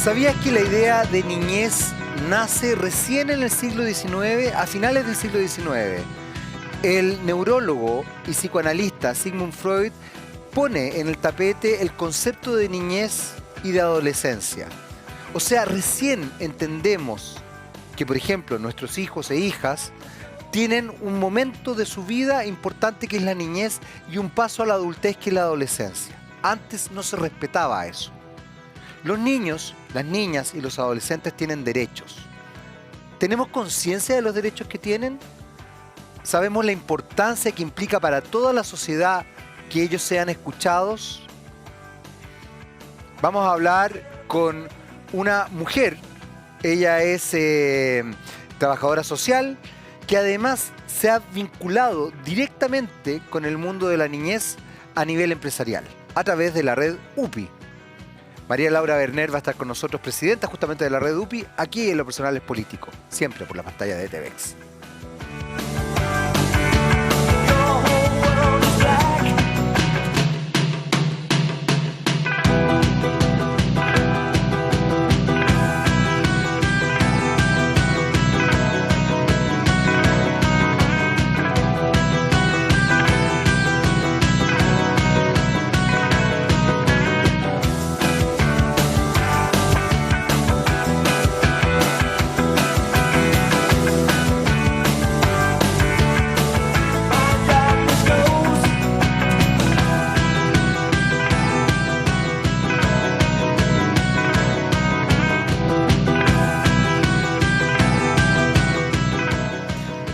¿Sabías que la idea de niñez nace recién en el siglo XIX, a finales del siglo XIX? El neurólogo y psicoanalista Sigmund Freud pone en el tapete el concepto de niñez y de adolescencia. O sea, recién entendemos que, por ejemplo, nuestros hijos e hijas tienen un momento de su vida importante que es la niñez y un paso a la adultez que es la adolescencia. Antes no se respetaba eso. Los niños, las niñas y los adolescentes tienen derechos. ¿Tenemos conciencia de los derechos que tienen? ¿Sabemos la importancia que implica para toda la sociedad que ellos sean escuchados? Vamos a hablar con una mujer. Ella es trabajadora social, que además se ha vinculado directamente con el mundo de la niñez a nivel empresarial, a través de la red UPI. María Laura Werner va a estar con nosotros, presidenta justamente de la red UPI, aquí en Lo Personal es Político, siempre por la pantalla de TVX.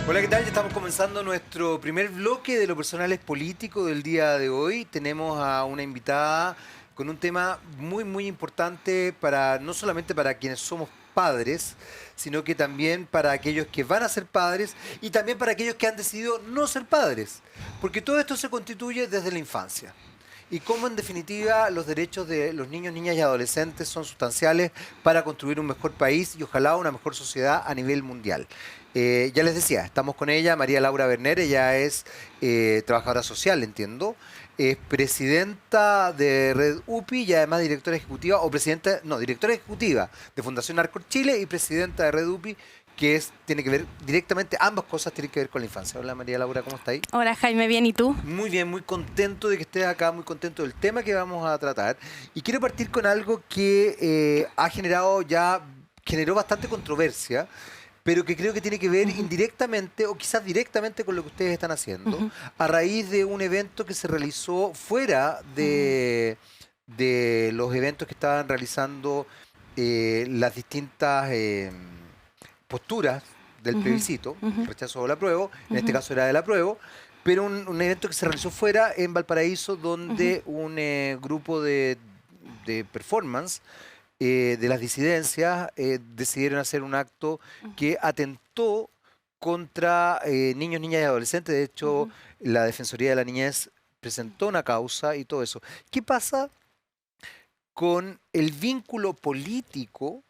Hola, ¿qué tal? Ya estamos comenzando nuestro primer bloque de Lo Personal es Político del día de hoy. Tenemos a una invitada con un tema muy importante para no solamente para quienes somos padres, sino que también para aquellos que van a ser padres y también para aquellos que han decidido no ser padres. Porque todo esto se constituye desde la infancia. Y cómo en definitiva los derechos de los niños, niñas y adolescentes son sustanciales para construir un mejor país y ojalá una mejor sociedad a nivel mundial. Ya les decía, estamos con ella, María Laura Werner. Ella es trabajadora social, entiendo, es presidenta de Red UPI y además directora ejecutiva, directora ejecutiva de Fundación Arcor Chile y presidenta de Red UPI, que tiene que ver directamente, ambas cosas tienen que ver con la infancia. Hola María Laura, ¿cómo está ahí? Hola Jaime, ¿bien y tú? Muy bien, muy contento de que estés acá, muy contento del tema que vamos a tratar. Y quiero partir con algo que generó bastante controversia, pero que creo que tiene que ver indirectamente o quizás directamente con lo que ustedes están haciendo, a raíz de un evento que se realizó fuera de los eventos que estaban realizando las distintas posturas del plebiscito, rechazo o el apruebo, en este caso era del apruebo, pero un evento que se realizó fuera en Valparaíso, donde un grupo de performance de las disidencias decidieron hacer un acto que atentó contra niños, niñas y adolescentes. De hecho, la Defensoría de la Niñez presentó una causa y todo eso. ¿Qué pasa con el vínculo político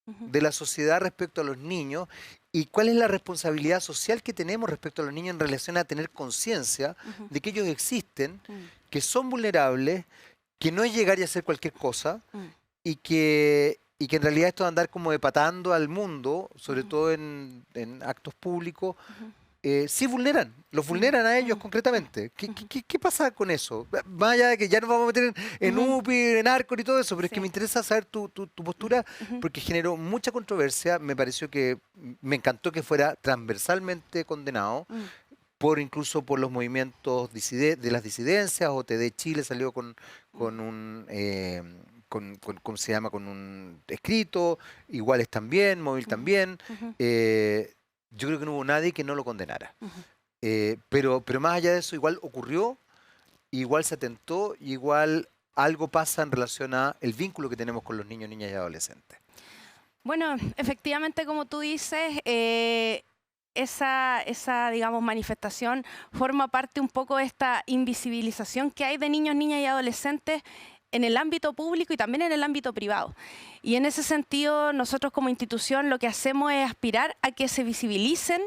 de la sociedad respecto a los niños y cuál es la responsabilidad social que tenemos respecto a los niños en relación a tener conciencia de que ellos existen, que son vulnerables, que no es llegar y hacer cualquier cosa y que en realidad esto de andar como epatando al mundo, sobre todo en actos públicos, sí los vulneran a ellos concretamente. ¿Qué pasa con eso? Más allá de que ya nos vamos a meter en UPI, en Arcor y todo eso, pero es que me interesa saber tu postura, porque generó mucha controversia. Me encantó que fuera transversalmente condenado, incluso por los movimientos de las disidencias. OTD Chile salió con un... ¿cómo se llama? Con un escrito, Iguales también, Móvil también. Yo creo que no hubo nadie que no lo condenara. Pero más allá de eso, igual ocurrió, igual se atentó, igual algo pasa en relación a el vínculo que tenemos con los niños, niñas y adolescentes. Bueno, efectivamente, como tú dices, esa digamos, manifestación forma parte un poco de esta invisibilización que hay de niños, niñas y adolescentes en el ámbito público y también en el ámbito privado. Y en ese sentido, nosotros como institución lo que hacemos es aspirar a que se visibilicen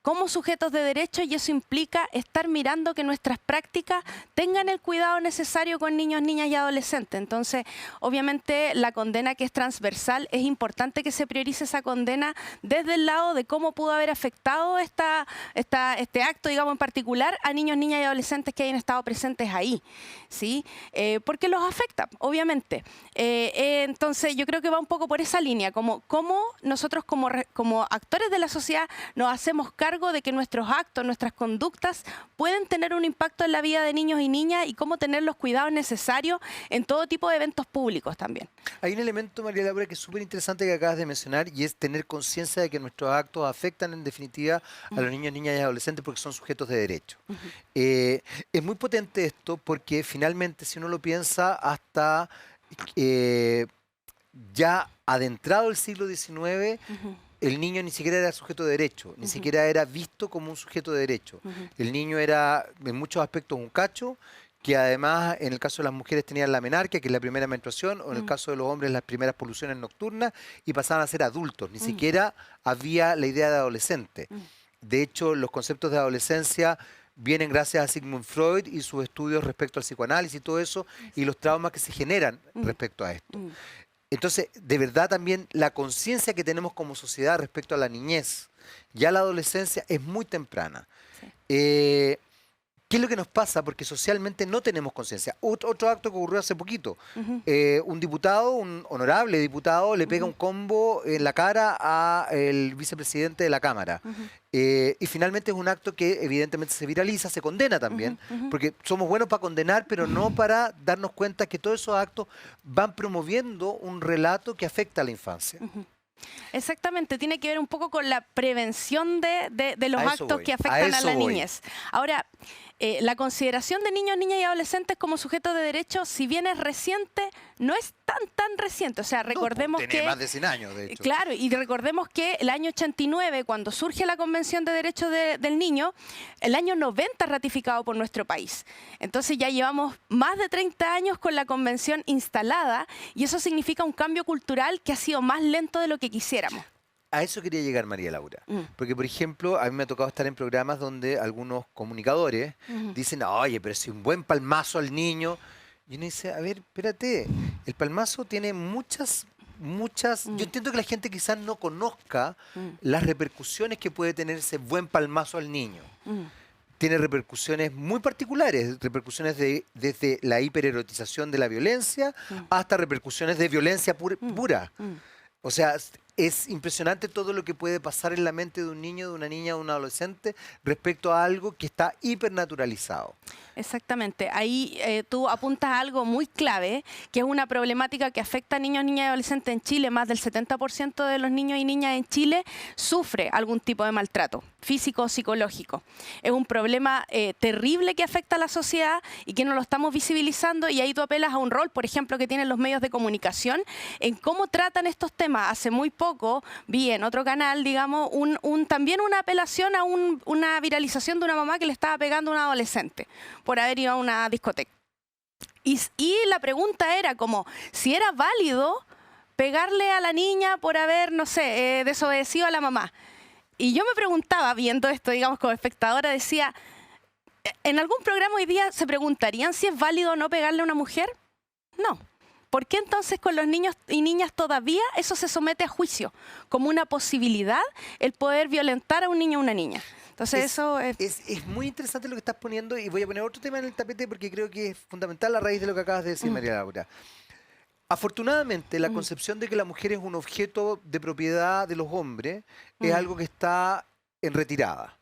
como sujetos de derecho, y eso implica estar mirando que nuestras prácticas tengan el cuidado necesario con niños, niñas y adolescentes. Entonces, obviamente, la condena que es transversal, es importante que se priorice esa condena desde el lado de cómo pudo haber afectado este acto, digamos, en particular a niños, niñas y adolescentes que hayan estado presentes ahí, ¿sí? Porque los afecta, obviamente. Entonces, yo creo que va un poco por esa línea, como nosotros como actores de la sociedad nos hacemos cargo de que nuestros actos, nuestras conductas pueden tener un impacto en la vida de niños y niñas, y cómo tener los cuidados necesarios en todo tipo de eventos públicos también. Hay un elemento, María Laura, que es súper interesante que acabas de mencionar, y es tener conciencia de que nuestros actos afectan en definitiva a los niños, niñas y adolescentes porque son sujetos de derecho. Es muy potente esto porque finalmente, si uno lo piensa, hasta ya adentrado el siglo XIX, el niño ni siquiera era sujeto de derecho, ni siquiera era visto como un sujeto de derecho. El niño era en muchos aspectos un cacho, que además en el caso de las mujeres tenían la menarquia, que es la primera menstruación, o en el caso de los hombres las primeras poluciones nocturnas, y pasaban a ser adultos. Ni siquiera había la idea de adolescente. De hecho, los conceptos de adolescencia vienen gracias a Sigmund Freud y sus estudios respecto al psicoanálisis y todo eso, y los traumas que se generan respecto a esto. Entonces, de verdad también la conciencia que tenemos como sociedad respecto a la niñez, ya la adolescencia, es muy temprana. Sí. ¿Qué es lo que nos pasa? Porque socialmente no tenemos conciencia. Otro acto que ocurrió hace poquito. Un diputado, un honorable diputado, le pega un combo en la cara al vicepresidente de la Cámara. Y finalmente es un acto que evidentemente se viraliza, se condena también, porque somos buenos para condenar, pero no para darnos cuenta que todos esos actos van promoviendo un relato que afecta a la infancia. Exactamente, tiene que ver un poco con la prevención de los actos que afectan a la niñez. Ahora, la consideración de niños, niñas y adolescentes como sujetos de derecho, si bien es reciente, no es tan reciente. O sea, recordemos tiene más de 100 años, de hecho. Claro, y recordemos que el año 89, cuando surge la Convención de Derechos del Niño, el año 90 ratificado por nuestro país. Entonces ya llevamos más de 30 años con la Convención instalada, y eso significa un cambio cultural que ha sido más lento de lo que quisiéramos. A eso quería llegar, María Laura. Porque, por ejemplo, a mí me ha tocado estar en programas donde algunos comunicadores dicen, oye, pero si un buen palmazo al niño. Y uno dice, a ver, espérate, el palmazo tiene muchas... Yo entiendo que la gente quizás no conozca las repercusiones que puede tener ese buen palmazo al niño. Tiene repercusiones muy particulares, repercusiones desde la hipererotización de la violencia hasta repercusiones de violencia pura. O sea, es impresionante todo lo que puede pasar en la mente de un niño, de una niña, de un adolescente respecto a algo que está hipernaturalizado. Exactamente. Ahí tú apuntas a algo muy clave, que es una problemática que afecta a niños, niñas y adolescentes en Chile. Más del 70% de los niños y niñas en Chile sufre algún tipo de maltrato físico o psicológico. Es un problema terrible que afecta a la sociedad y que no lo estamos visibilizando, y ahí tú apelas a un rol, por ejemplo, que tienen los medios de comunicación en cómo tratan estos temas. Hace muy poco vi en otro canal, digamos, también una apelación a una viralización de una mamá que le estaba pegando a un adolescente por haber ido a una discoteca. Y la pregunta era como, si era válido pegarle a la niña por haber, no sé, desobedecido a la mamá. Y yo me preguntaba, viendo esto, digamos, como espectadora, decía, ¿en algún programa hoy día se preguntarían si es válido o no pegarle a una mujer? No. ¿Por qué entonces con los niños y niñas todavía eso se somete a juicio? Como una posibilidad el poder violentar a un niño o una niña. Entonces eso es muy interesante lo que estás poniendo, y voy a poner otro tema en el tapete porque creo que es fundamental a raíz de lo que acabas de decir, María Laura. Afortunadamente, la concepción de que la mujer es un objeto de propiedad de los hombres es algo que está en retirada.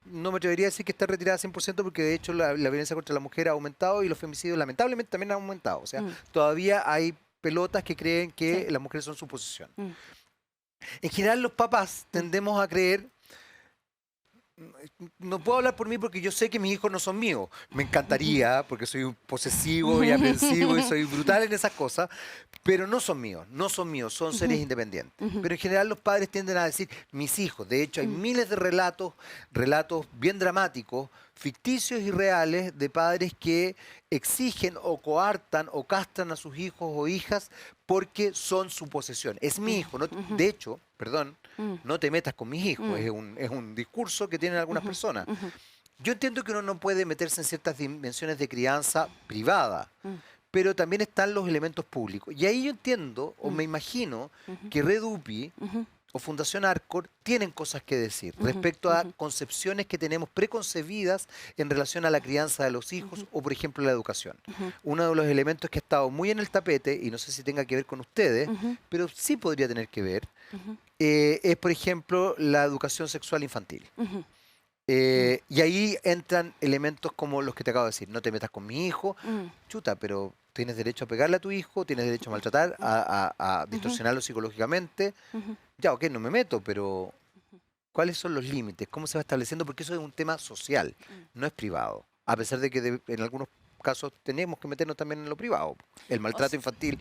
No me atrevería a decir que está retirada 100% porque de hecho la violencia contra la mujer ha aumentado y los femicidios lamentablemente también han aumentado. O sea, todavía hay pelotas que creen que las mujeres son su posesión. En general los papás tendemos a creer, no puedo hablar por mí porque yo sé que mis hijos no son míos. Me encantaría, porque soy un posesivo y aprensivo y soy brutal en esas cosas, pero no son míos, son seres independientes. Pero en general los padres tienden a decir, mis hijos. De hecho, hay miles de relatos bien dramáticos, ficticios y reales, de padres que exigen o coartan o castran a sus hijos o hijas porque son su posesión. Es mi hijo. No, de hecho, perdón, no te metas con mis hijos. Es un discurso que tienen algunas personas. Yo entiendo que uno no puede meterse en ciertas dimensiones de crianza privada, pero también están los elementos públicos. Y ahí yo entiendo, o me imagino, que Red UPI o Fundación Arcor tienen cosas que decir respecto a concepciones que tenemos preconcebidas en relación a la crianza de los hijos o, por ejemplo, la educación. Uno de los elementos que ha estado muy en el tapete, y no sé si tenga que ver con ustedes, pero sí podría tener que ver, es, por ejemplo, la educación sexual infantil. Y ahí entran elementos como los que te acabo de decir. No te metas con mi hijo. Chuta, pero tienes derecho a pegarle a tu hijo, tienes derecho a maltratar, a distorsionarlo psicológicamente. Ya, ok, no me meto, pero ¿cuáles son los límites? ¿Cómo se va estableciendo? Porque eso es un tema social, no es privado. A pesar de que en algunos casos tenemos que meternos también en lo privado. El maltrato infantil,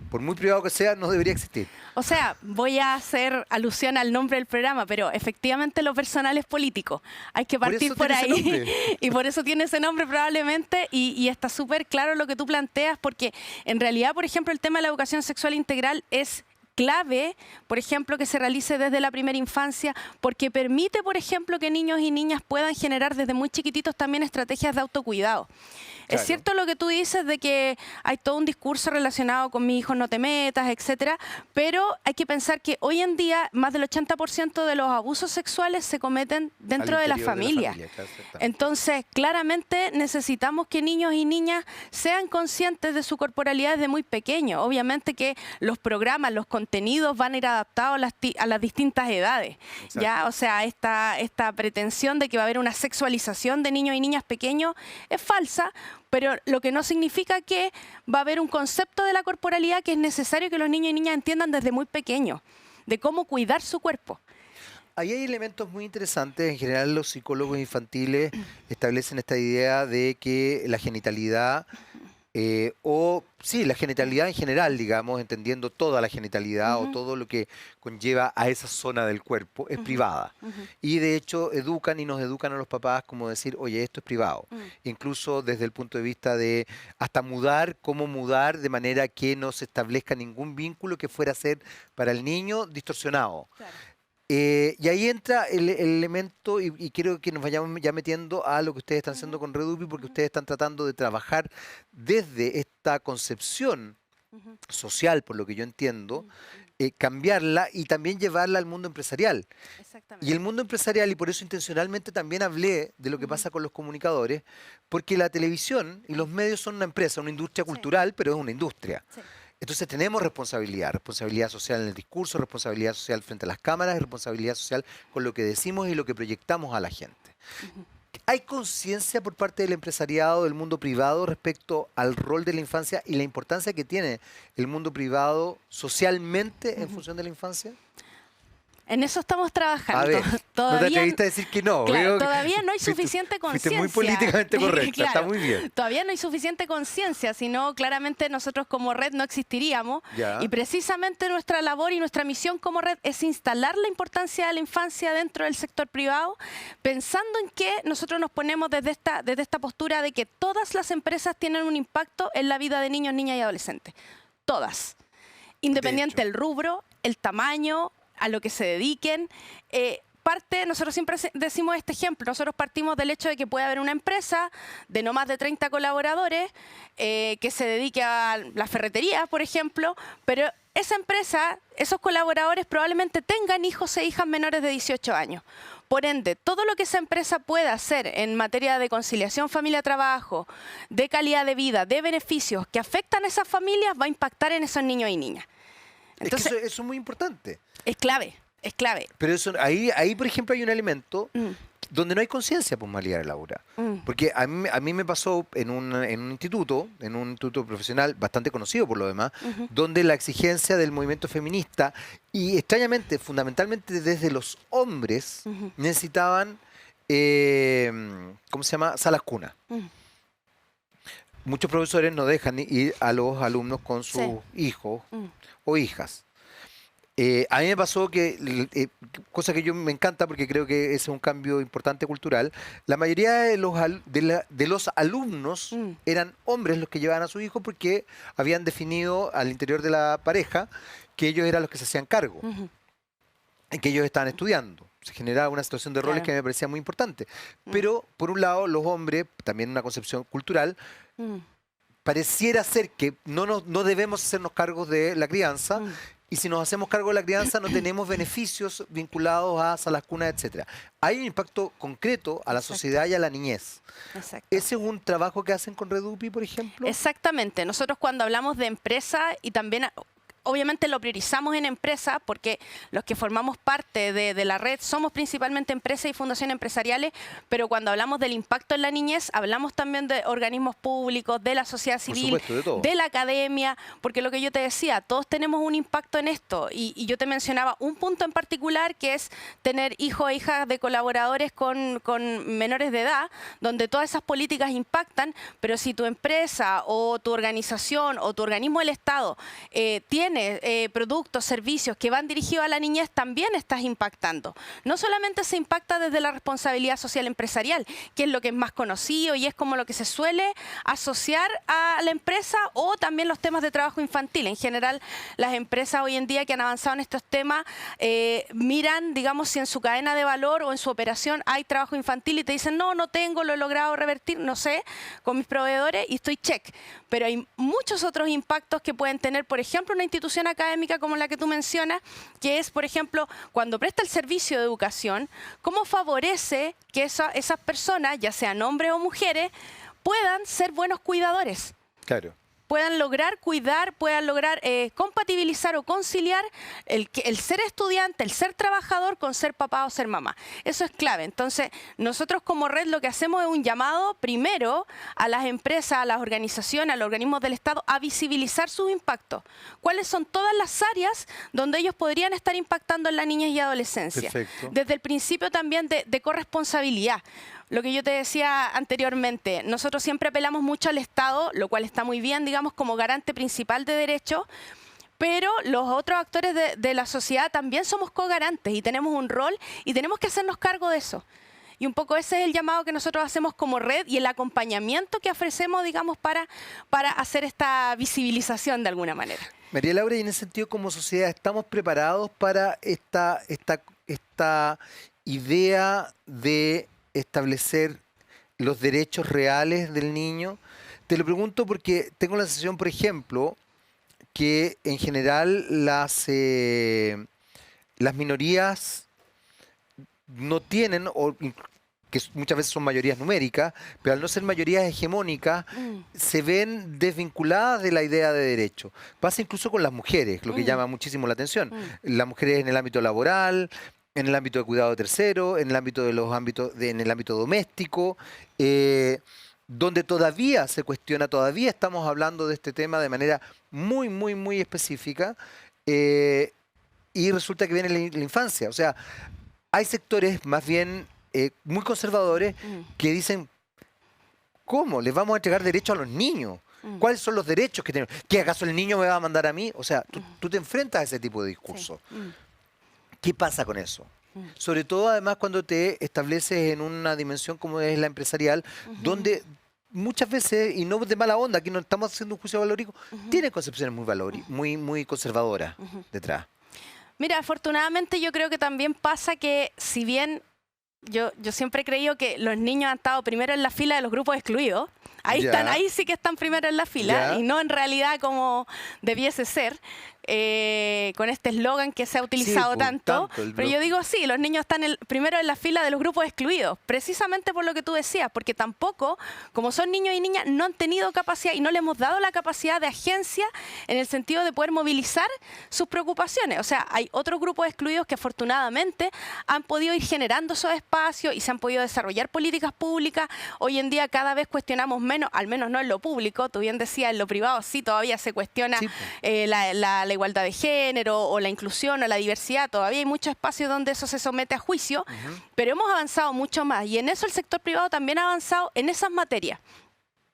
por muy privado que sea, no debería existir. O sea, voy a hacer alusión al nombre del programa, pero efectivamente lo personal es político. Hay que partir por ahí. Y por eso tiene ese nombre probablemente. Y está súper claro lo que tú planteas, porque en realidad, por ejemplo, el tema de la educación sexual integral es clave, por ejemplo, que se realice desde la primera infancia, porque permite, por ejemplo, que niños y niñas puedan generar desde muy chiquititos también estrategias de autocuidado. Claro. Es cierto lo que tú dices de que hay todo un discurso relacionado con mi hijo no te metas, etcétera, pero hay que pensar que hoy en día más del 80% de los abusos sexuales se cometen dentro de la familia. Entonces, claramente necesitamos que niños y niñas sean conscientes de su corporalidad desde muy pequeños. Obviamente que los programas, los contenidos van a ir adaptados a las distintas edades. ¿Ya? O sea, esta pretensión de que va a haber una sexualización de niños y niñas pequeños es falsa, pero lo que no significa que va a haber un concepto de la corporalidad que es necesario que los niños y niñas entiendan desde muy pequeños, de cómo cuidar su cuerpo. Ahí hay elementos muy interesantes. En general, los psicólogos infantiles establecen esta idea de que la genitalidad, la genitalidad en general, digamos, entendiendo toda la genitalidad o todo lo que conlleva a esa zona del cuerpo, es privada. Y de hecho educan y nos educan a los papás como decir, oye, esto es privado. Incluso desde el punto de vista de hasta mudar, cómo mudar de manera que no se establezca ningún vínculo que fuera a ser para el niño distorsionado. Claro. Y ahí entra el elemento, y quiero que nos vayamos ya metiendo a lo que ustedes están haciendo con Red UPI, porque ustedes están tratando de trabajar desde esta concepción social, por lo que yo entiendo, cambiarla y también llevarla al mundo empresarial. Y el mundo empresarial, y por eso intencionalmente también hablé de lo que pasa con los comunicadores, porque la televisión y los medios son una empresa, una industria cultural, pero es una industria. Entonces tenemos responsabilidad social en el discurso, responsabilidad social frente a las cámaras, responsabilidad social con lo que decimos y lo que proyectamos a la gente. ¿Hay conciencia por parte del empresariado, del mundo privado, respecto al rol de la infancia y la importancia que tiene el mundo privado socialmente en función de la infancia? En eso estamos trabajando. A ver, no te atreviste a decir que no. Claro, todavía no hay suficiente conciencia. Fuiste muy políticamente correcta, claro, está muy bien. Todavía no hay suficiente conciencia, sino claramente nosotros como red no existiríamos. Y precisamente nuestra labor y nuestra misión como red es instalar la importancia de la infancia dentro del sector privado, pensando en que nosotros nos ponemos desde esta postura de que todas las empresas tienen un impacto en la vida de niños, niñas y adolescentes. Todas. Independiente del rubro, el tamaño, a lo que se dediquen. Nosotros siempre decimos este ejemplo, nosotros partimos del hecho de que puede haber una empresa de no más de 30 colaboradores que se dedique a la ferretería, por ejemplo, pero esa empresa, esos colaboradores probablemente tengan hijos e hijas menores de 18 años. Por ende, todo lo que esa empresa pueda hacer en materia de conciliación familia-trabajo, de calidad de vida, de beneficios que afectan a esas familias, va a impactar en esos niños y niñas. Entonces, es que eso es muy importante. Es clave, es clave. Pero eso, ahí, por ejemplo, hay un elemento donde no hay conciencia, pues, María Laura. Porque a mí me pasó en un instituto profesional bastante conocido por lo demás, donde la exigencia del movimiento feminista, y extrañamente, fundamentalmente desde los hombres, necesitaban, ¿cómo se llama? Salas cuna. Muchos profesores no dejan ir a los alumnos con sus hijos o hijas. A mí me pasó que, cosa que yo me encanta porque creo que ese es un cambio importante cultural, la mayoría de los alumnos eran hombres los que llevaban a sus hijos porque habían definido al interior de la pareja que ellos eran los que se hacían cargo. en que ellos estaban estudiando. Se generaba una situación de roles Claro. que me parecía muy importante. Pero, por un lado, los hombres, también una concepción cultural, Mm, pareciera ser que no debemos hacernos cargos de la crianza, mm, y si nos hacemos cargo de la crianza no tenemos beneficios vinculados a salas cunas, etcétera. Hay un impacto concreto a la Exacto. sociedad y a la niñez. exacto. ¿Ese es un trabajo que hacen con Redupi, por ejemplo? Exactamente. Nosotros cuando hablamos de empresa y también, obviamente lo priorizamos en empresa porque los que formamos parte de la red somos principalmente empresas y fundaciones empresariales, pero cuando hablamos del impacto en la niñez, hablamos también de organismos públicos, de la sociedad Por civil, supuesto, de todo. de la academia, porque lo que yo te decía, todos tenemos un impacto en esto y yo te mencionaba un punto en particular que es tener hijos e hijas de colaboradores con menores de edad, donde todas esas políticas impactan, pero si tu empresa o tu organización o tu organismo del Estado tiene productos, servicios que van dirigidos a la niñez, también estás impactando. No solamente se impacta desde la responsabilidad social empresarial, que es lo que es más conocido y es como lo que se suele asociar a la empresa, o también los temas de trabajo infantil. En general, las empresas hoy en día que han avanzado en estos temas miran, digamos, si en su cadena de valor o en su operación hay trabajo infantil y te dicen, no, no tengo, lo he logrado revertir, no sé, con mis proveedores y estoy check. Pero hay muchos otros impactos que pueden tener, por ejemplo, una institución académica como la que tú mencionas, que es, por ejemplo, cuando presta el servicio de educación, cómo favorece que esas personas, ya sean hombres o mujeres, puedan ser buenos cuidadores. Claro. Puedan lograr cuidar, puedan lograr compatibilizar o conciliar el ser estudiante, el ser trabajador con ser papá o ser mamá. Eso es clave. Entonces, nosotros como red lo que hacemos es un llamado primero a las empresas, a las organizaciones, a los organismos del Estado a visibilizar sus impactos. ¿Cuáles son todas las áreas donde ellos podrían estar impactando en la niñez y adolescencia? Perfecto. Desde el principio también de corresponsabilidad. Lo que yo te decía anteriormente, nosotros siempre apelamos mucho al Estado, lo cual está muy bien, digamos, como garante principal de derechos, pero los otros actores de la sociedad también somos cogarantes y tenemos un rol y tenemos que hacernos cargo de eso. Y un poco ese es el llamado que nosotros hacemos como red y el acompañamiento que ofrecemos, digamos, para hacer esta visibilización de alguna manera. María Laura, y en ese sentido, como sociedad, ¿estamos preparados para esta idea de establecer los derechos reales del niño? Te lo pregunto porque tengo la sensación, por ejemplo, que en general las minorías no tienen, que muchas veces son mayorías numéricas, pero al no ser mayorías hegemónicas, se ven desvinculadas de la idea de derecho. Pasa incluso con las mujeres, lo que llama muchísimo la atención. Las mujeres en el ámbito laboral, en el ámbito de cuidado de terceros, en el ámbito en el ámbito doméstico, donde todavía se cuestiona, todavía estamos hablando de este tema de manera muy, muy, muy específica, y resulta que viene la infancia. O sea, hay sectores más bien muy conservadores que dicen, ¿cómo? ¿Les vamos a entregar derechos a los niños? ¿Cuáles son los derechos que tenemos? ¿Qué acaso el niño me va a mandar a mí? O sea, tú te enfrentas a ese tipo de discurso. Sí. ¿Qué pasa con eso? Sobre todo, además, cuando te estableces en una dimensión como es la empresarial, donde muchas veces, y no de mala onda, aquí no estamos haciendo un juicio valórico, tienen concepciones muy conservadoras detrás. Mira, afortunadamente yo creo que también pasa que si bien yo siempre he creído que los niños han estado primero en la fila de los grupos excluidos, ahí sí que están primero en la fila, y no en realidad como debiese ser, con este eslogan que se ha utilizado tanto. Pero yo digo, sí, los niños están primero en la fila de los grupos excluidos, precisamente por lo que tú decías, porque tampoco, como son niños y niñas, no han tenido capacidad y no le hemos dado la capacidad de agencia en el sentido de poder movilizar sus preocupaciones. O sea, hay otros grupos excluidos que afortunadamente han podido ir generando esos espacios y se han podido desarrollar políticas públicas. Hoy en día cada vez cuestionamos menos, al menos no en lo público, tú bien decías, en lo privado sí todavía se cuestiona la igualdad de género o la inclusión o la diversidad, todavía hay muchos espacios donde eso se somete a juicio, pero hemos avanzado mucho más y en eso el sector privado también ha avanzado en esas materias.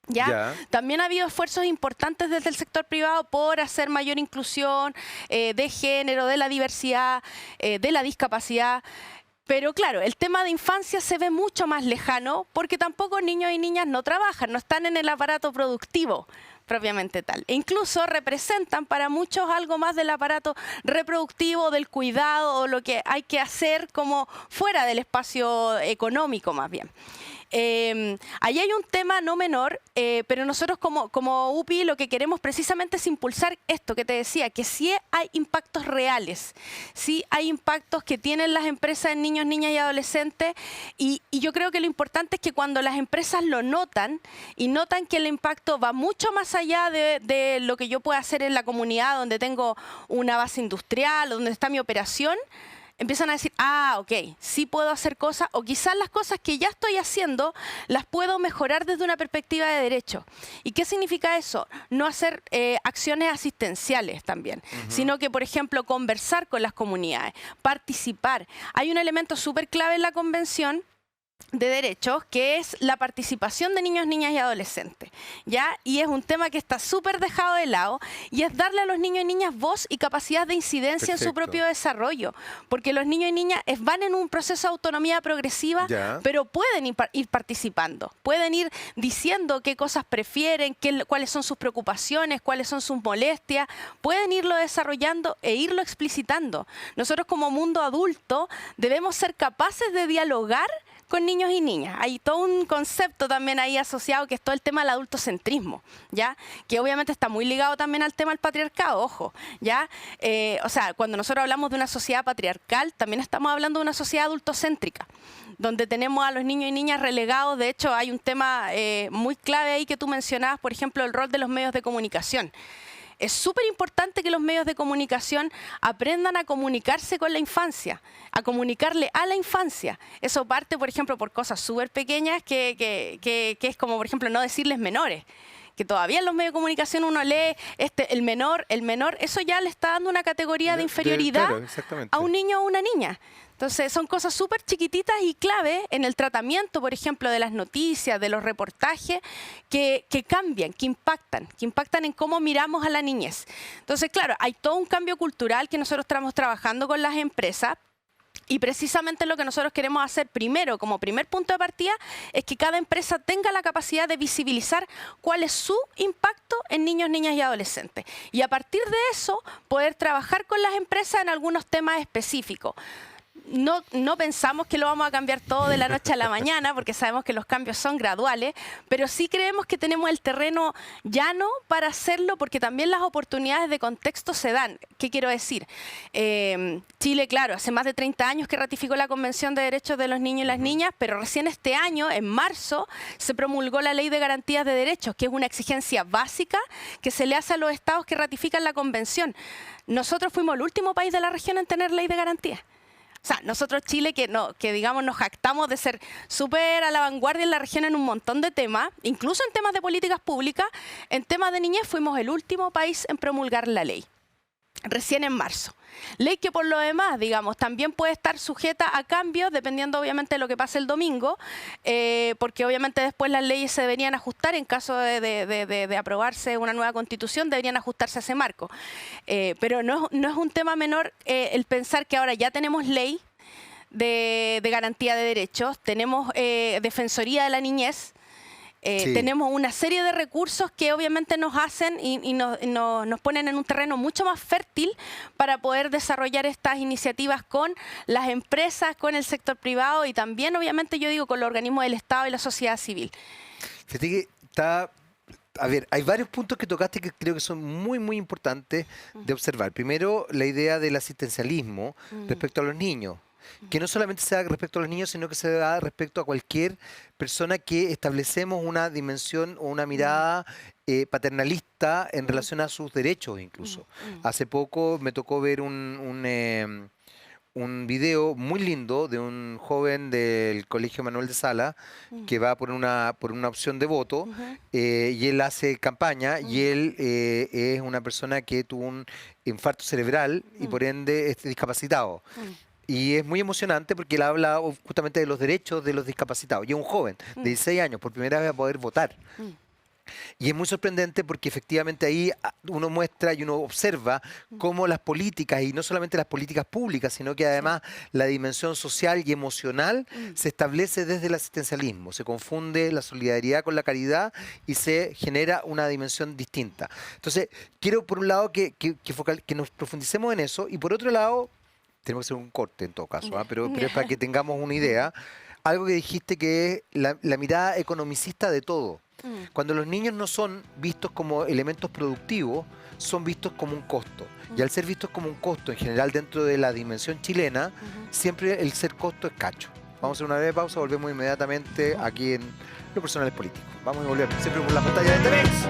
¿Ya? También ha habido esfuerzos importantes desde el sector privado por hacer mayor inclusión de género, de la diversidad, de la discapacidad. Pero claro, el tema de infancia se ve mucho más lejano porque tampoco niños y niñas no trabajan, no están en el aparato productivo propiamente tal. E incluso representan para muchos algo más del aparato reproductivo, del cuidado o lo que hay que hacer como fuera del espacio económico más bien. Ahí hay un tema no menor, pero nosotros como UPI lo que queremos precisamente es impulsar esto que te decía, que sí hay impactos reales, sí hay impactos que tienen las empresas en niños, niñas y adolescentes y yo creo que lo importante es que cuando las empresas lo notan y notan que el impacto va mucho más allá de lo que yo pueda hacer en la comunidad donde tengo una base industrial, donde está mi operación, empiezan a decir, ah, ok, sí puedo hacer cosas, o quizás las cosas que ya estoy haciendo las puedo mejorar desde una perspectiva de derecho. ¿Y qué significa eso? No hacer acciones asistenciales también, sino que, por ejemplo, conversar con las comunidades, participar. Hay un elemento súper clave en la convención de derechos, que es la participación de niños, niñas y adolescentes, ¿ya? Y es un tema que está súper dejado de lado, y es darle a los niños y niñas voz y capacidad de incidencia en su propio desarrollo, porque los niños y niñas van en un proceso de autonomía progresiva, pero pueden ir participando, pueden ir diciendo qué cosas prefieren, cuáles son sus preocupaciones, cuáles son sus molestias, pueden irlo desarrollando e irlo explicitando. Nosotros como mundo adulto debemos ser capaces de dialogar con niños y niñas. Hay todo un concepto también ahí asociado que es todo el tema del adultocentrismo, ¿ya? Que obviamente está muy ligado también al tema del patriarcado, ojo, ¿ya? O sea, cuando nosotros hablamos de una sociedad patriarcal, también estamos hablando de una sociedad adultocéntrica, donde tenemos a los niños y niñas relegados. De hecho, hay un tema muy clave ahí que tú mencionabas, por ejemplo, el rol de los medios de comunicación. Es súper importante que los medios de comunicación aprendan a comunicarse con la infancia, a comunicarle a la infancia. Eso parte, por ejemplo, por cosas súper pequeñas que es como, por ejemplo, no decirles menores. Que todavía en los medios de comunicación uno lee el menor, eso ya le está dando una categoría de inferioridad a un niño o una niña. Entonces, son cosas súper chiquititas y clave en el tratamiento, por ejemplo, de las noticias, de los reportajes, que cambian, que impactan en cómo miramos a la niñez. Entonces, claro, hay todo un cambio cultural que nosotros estamos trabajando con las empresas. Y precisamente lo que nosotros queremos hacer primero, como primer punto de partida, es que cada empresa tenga la capacidad de visibilizar cuál es su impacto en niños, niñas y adolescentes. Y a partir de eso, poder trabajar con las empresas en algunos temas específicos. No pensamos que lo vamos a cambiar todo de la noche a la mañana, porque sabemos que los cambios son graduales, pero sí creemos que tenemos el terreno llano para hacerlo, porque también las oportunidades de contexto se dan. ¿Qué quiero decir? Chile, claro, hace más de 30 años que ratificó la Convención de Derechos de los Niños y las Niñas, pero recién este año, en marzo, se promulgó la Ley de Garantías de Derechos, que es una exigencia básica que se le hace a los estados que ratifican la Convención. Nosotros fuimos el último país de la región en tener ley de garantías. O sea, nosotros Chile, que digamos nos jactamos de ser súper a la vanguardia en la región en un montón de temas, incluso en temas de políticas públicas, en temas de niñez fuimos el último país en promulgar la ley, recién en marzo. Ley que por lo demás, digamos, también puede estar sujeta a cambios, dependiendo obviamente de lo que pase el domingo, porque obviamente después las leyes se deberían ajustar en caso de aprobarse una nueva constitución, deberían ajustarse a ese marco. Pero no es un tema menor el pensar que ahora ya tenemos ley de garantía de derechos, tenemos Defensoría de la Niñez, tenemos una serie de recursos que obviamente nos hacen y nos ponen en un terreno mucho más fértil para poder desarrollar estas iniciativas con las empresas, con el sector privado y también obviamente yo digo con los organismos del Estado y la sociedad civil. Fíjate que está... A ver, hay varios puntos que tocaste que creo que son muy, muy importantes de observar. Primero, la idea del asistencialismo respecto a los niños. Que no solamente se da respecto a los niños, sino que se da respecto a cualquier persona que establecemos una dimensión o una mirada paternalista en relación a sus derechos incluso. Hace poco me tocó ver un video muy lindo de un joven del Colegio Manuel de Sala que va por una opción de voto y él hace campaña y él es una persona que tuvo un infarto cerebral y por ende es discapacitado. Y es muy emocionante porque él habla justamente de los derechos de los discapacitados. Y es un joven de 16 años, por primera vez va a poder votar. Y es muy sorprendente porque efectivamente ahí uno muestra y uno observa cómo las políticas, y no solamente las políticas públicas, sino que además la dimensión social y emocional se establece desde el asistencialismo. Se confunde la solidaridad con la caridad y se genera una dimensión distinta. Entonces, quiero por un lado que nos profundicemos en eso, y por otro lado, tenemos que hacer un corte en todo caso, pero es para que tengamos una idea. Algo que dijiste que es la mirada economicista de todo. Cuando los niños no son vistos como elementos productivos, son vistos como un costo. Y al ser vistos como un costo, en general dentro de la dimensión chilena, siempre el ser costo es cacho. Vamos a hacer una breve pausa, volvemos inmediatamente aquí en Lo Personal es Político. Vamos a volver siempre por la pantalla de TVX.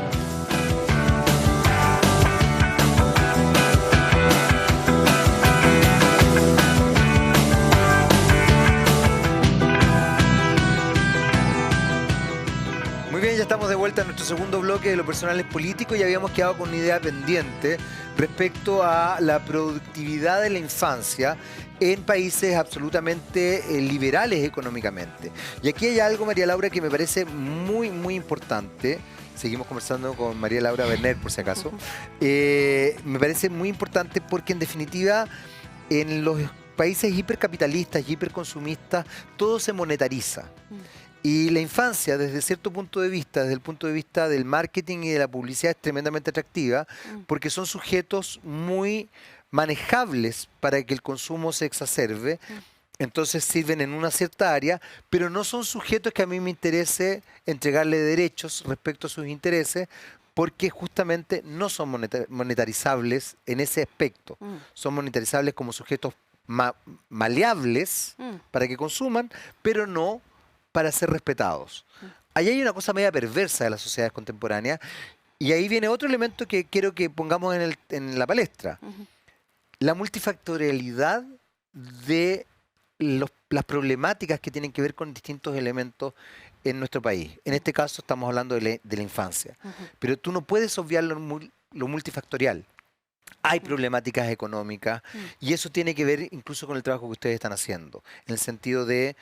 Muy bien, ya estamos de vuelta en nuestro segundo bloque de Lo Personal es Político y habíamos quedado con una idea pendiente respecto a la productividad de la infancia en países absolutamente liberales económicamente. Y aquí hay algo, María Laura, que me parece muy, muy importante. Seguimos conversando con María Laura Werner, por si acaso. Me parece muy importante porque, en definitiva, en los países hipercapitalistas y hiperconsumistas, todo se monetariza. Y la infancia, desde cierto punto de vista, desde el punto de vista del marketing y de la publicidad, es tremendamente atractiva porque son sujetos muy manejables para que el consumo se exacerbe. Entonces sirven en una cierta área, pero no son sujetos que a mí me interese entregarle derechos respecto a sus intereses, porque justamente no son monetarizables en ese aspecto. Son monetarizables como sujetos maleables para que consuman, pero no para ser respetados. Ahí hay una cosa media perversa de las sociedades contemporáneas, y ahí viene otro elemento que quiero que pongamos en la palestra. La multifactorialidad de las problemáticas que tienen que ver con distintos elementos en nuestro país. En este caso estamos hablando de la infancia. Pero tú no puedes obviar lo multifactorial. Hay problemáticas económicas y eso tiene que ver incluso con el trabajo que ustedes están haciendo, en el sentido de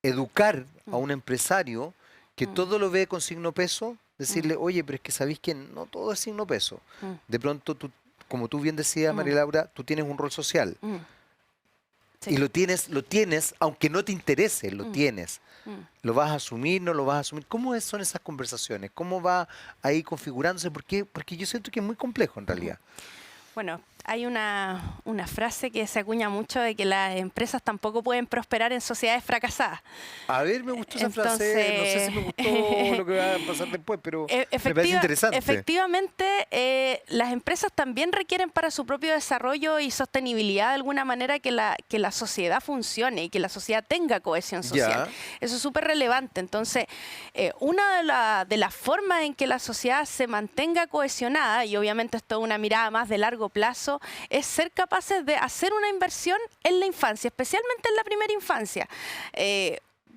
educar a un empresario que todo lo ve con signo peso, decirle, oye, pero es que sabéis que no todo es signo peso. De pronto, tú, como tú bien decías, María Laura, tú tienes un rol social. Sí. Y lo tienes, aunque no te interese, lo tienes. ¿Lo vas a asumir, no lo vas a asumir? ¿Cómo son esas conversaciones? ¿Cómo va ahí configurándose? Porque yo siento que es muy complejo en realidad. Bueno, hay una frase que se acuña mucho de que las empresas tampoco pueden prosperar en sociedades fracasadas. A ver, me gustó esa frase, no sé si me gustó lo que va a pasar después, pero me parece interesante. Efectivamente, las empresas también requieren para su propio desarrollo y sostenibilidad de alguna manera que la sociedad funcione y que la sociedad tenga cohesión social. Eso es súper relevante. Entonces, una de las formas en que la sociedad se mantenga cohesionada, y obviamente esto es una mirada más de largo plazo, es ser capaces de hacer una inversión en la infancia, especialmente en la primera infancia.